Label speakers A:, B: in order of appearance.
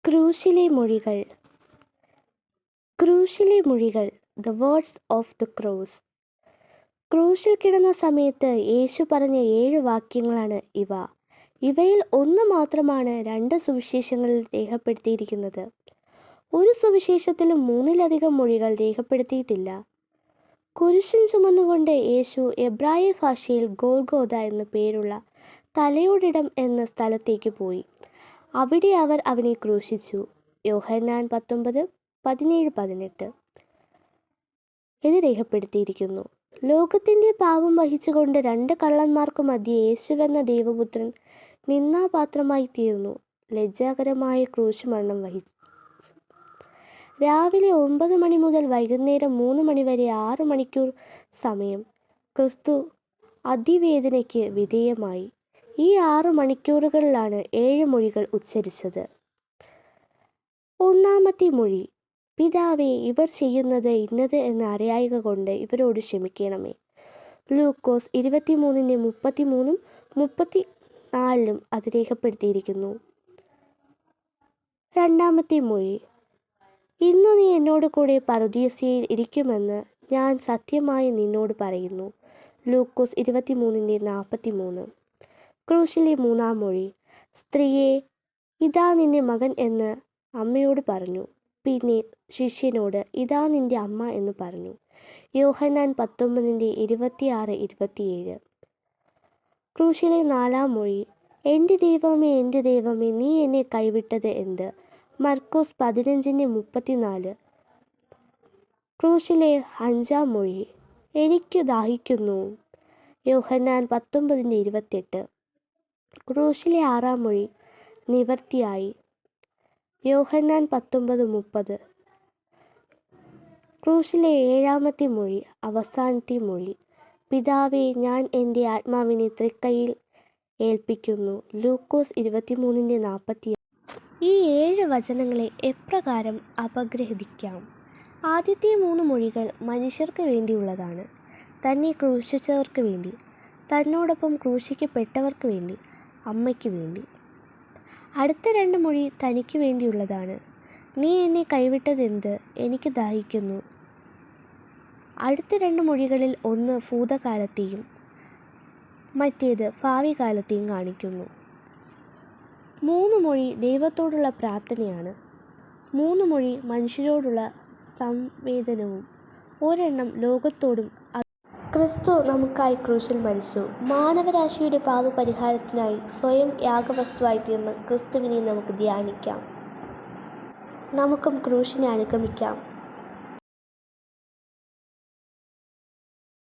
A: ക്രൂശിലെ മൊഴികൾ. ക്രൂശിലെ മൊഴികൾ, the words of the cross. ക്രൂശിൽ കിടന്ന സമയത്ത് യേശു പറഞ്ഞ 7 വാക്യങ്ങളാണ് ഇവ. ഇവയിൽ ഒന്ന് മാത്രമാണ് 2 സുവിശേഷങ്ങളിൽ രേഖപ്പെടുത്തിയിരിക്കുന്നത്. ഒരു സുവിശേഷത്തിലും 3-ലധികം മൊഴികൾ രേഖപ്പെടുത്തിയിട്ടില്ല. കുരിശിൻ ചുമന്നുകൊണ്ട് യേശു എബ്രായ ഭാഷയിൽ ഗോൽഗോഥ എന്നു പേരുള്ള തലയോടിടം എന്ന സ്ഥലത്തേക്ക് പോയി. അവിടെ അവർ അവനെ ക്രൂശിച്ചു. യോഹന്നാൻ 19:17-18 ഇത് രേഖപ്പെടുത്തിയിരിക്കുന്നു. ലോകത്തിൻ്റെ പാപം വഹിച്ചുകൊണ്ട് 2 കള്ളന്മാർക്കു മധ്യേ യേശുവെന്ന ദൈവപുത്രൻ നിന്ദാപാത്രമായി തീർന്നു. ലജ്ജാകരമായ ക്രൂശ് മരണം വഹിച്ചു. രാവിലെ 9 മണി മുതൽ വൈകുന്നേരം 3 മണി വരെ 6 മണിക്കൂർ സമയം ക്രിസ്തു അതിവേദനയ്ക്ക് വിധേയമായി. ഈ 6 മണിക്കൂറുകളിലാണ് 7 മൊഴികൾ ഉച്ചരിച്ചത്. ഒന്നാമത്തെ മൊഴി: പിതാവേ, ഇവർ ചെയ്യുന്നത് ഇന്നത് എന്ന് അറിയായ്ക കൊണ്ട് ഇവരോട് ക്ഷമിക്കണമേ. ലൂക്കോസ് 23:33-34 അത് രേഖപ്പെടുത്തിയിരിക്കുന്നു. രണ്ടാമത്തെ മൊഴി: ഇന്ന് നീ എന്നോട് കൂടെ പറുദീസയിൽ ഇരിക്കുമെന്ന് ഞാൻ സത്യമായി നിന്നോട് പറയുന്നു. ലൂക്കോസ് 23:43. ക്രൂശിലെ മൂന്നാം മൊഴി: സ്ത്രീയെ, ഇതാ നിന്റെ മകൻ എന്ന് അമ്മയോട് പറഞ്ഞു. പിന്നെ ശിഷ്യനോട്, ഇതാ നിന്റെ അമ്മ എന്ന് പറഞ്ഞു. യോഹന്നാൻ 19:26-27. ക്രൂശിലെ നാലാം മൊഴി: എൻ്റെ ദൈവമേ, എൻ്റെ ദൈവമേ, നീ എന്നെ കൈവിട്ടത് എന്ത്? മർക്കോസ് 15:34. ക്രൂശിലെ അഞ്ചാം മൊഴി: എനിക്ക് ദാഹിക്കുന്നു. യോഹന്നാൻ 19:28. ക്രൂശിലെ ആറാം മൊഴി: നിവൃത്തിയായി. യോഹന്നാൻ 19:30. ക്രൂശിലെ ഏഴാമത്തെ മൊഴി, അവസാനത്തെ മൊഴി: പിതാവേ, ഞാൻ എൻ്റെ ആത്മാവിനെ തൃക്കൈയിൽ ഏൽപ്പിക്കുന്നു. ലൂക്കോസ് 23:46. ഈ 7 വചനങ്ങളെ എപ്രകാരം അപഗ്രഥിക്കാം? ആദ്യത്തെ 3 മൊഴികൾ മനുഷ്യർക്ക് വേണ്ടിയുള്ളതാണ്. തന്നെ ക്രൂശിച്ചവർക്ക് വേണ്ടി, തന്നോടൊപ്പം ക്രൂശിക്കപ്പെട്ടവർക്ക് വേണ്ടി, അമ്മയ്ക്ക് വേണ്ടി. അടുത്ത 2 മൊഴി തനിക്ക് വേണ്ടിയുള്ളതാണ്. നീ എന്നെ കൈവിട്ടതെന്ത്? എനിക്ക് ദാഹിക്കുന്നു. അടുത്ത 2 മൊഴികളിൽ ഒന്ന് ഭൂതകാലത്തെയും മറ്റേത് ഭാവി കാലത്തെയും കാണിക്കുന്നു. 3 മൊഴി ദൈവത്തോടുള്ള പ്രാർത്ഥനയാണ്. 3 മൊഴി മനുഷ്യരോടുള്ള സംവേദനവും. ഒരെണ്ണം ലോകത്തോടും. ക്രിസ്തു നമുക്കായി ക്രൂശിൽ മരിച്ചു. മാനവരാശിയുടെ പാപപരിഹാരത്തിനായി സ്വയം യാഗവസ്തുവായി തീർന്ന ക്രിസ്തുവിനെ നമുക്ക് ധ്യാനിക്കാം. നമുക്കും ക്രൂശിനെ അനുഗമിക്കാം.